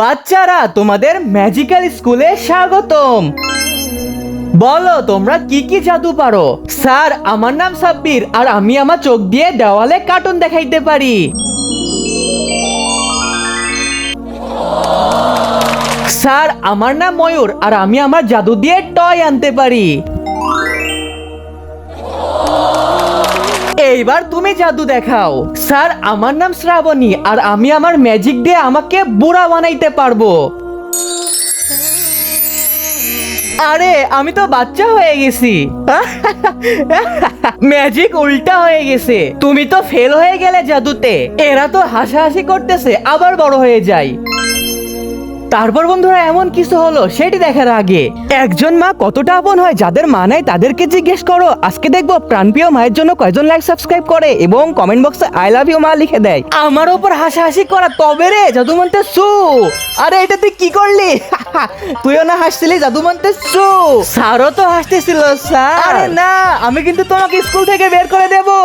বাচ্চারা, তোমাদের ম্যাজিক্যাল স্কুলে স্বাগতম। বলো তোমরা কি কি জাদু পারো? স্যার, আমার নাম সাব্বির আর আমি আমার চোখ দিয়ে দেওয়ালে কার্টুন দেখাইতে পারি। স্যার, আমার নাম ময়ূর আর আমি আমার জাদু দিয়ে টয় আনতে পারি। এইবার তুমি জাদু দেখাও। স্যার, আমার নাম শ্রাবণী আর আমি আমার ম্যাজিক দিয়ে আমাকে বুড়া বানাইতে পারবো। আরে, আমি তো বাচ্চা হয়ে গেছি। ম্যাজিক উল্টা হয়ে গেছে। তুমি তো ফেল হয়ে গেলে জাদুতে। এরা তো হাসাহাসি করতেছে, আবার বড় হয়ে যায়। তারপর বন্ধুরা এমন কিছু হলো সেটি দেখার আগে, একজন মা কতটা আপন হয় যাদের মা নাই তাদেরকে জিজ্ঞেস করো। আজকে দেখবো প্রাণপ্রিয় মায়ের জন্য কয়জন লাইক সাবস্ক্রাইব করে এবং কমেন্ট বক্সে আই লাভ ইউ মা লিখে দেয়। আমার উপর হাসাহাসি করা তবে রে জাদুমন্ত্র সু। আরে এটা তুই কি করলি? তুইও না হাসছিলি জাদুমন্ত্র সু। স্যারও তো হাসতেছিল স্যার। আরে না, আমি কিন্তু তোমাকে স্কুল থেকে বের করে দেবো।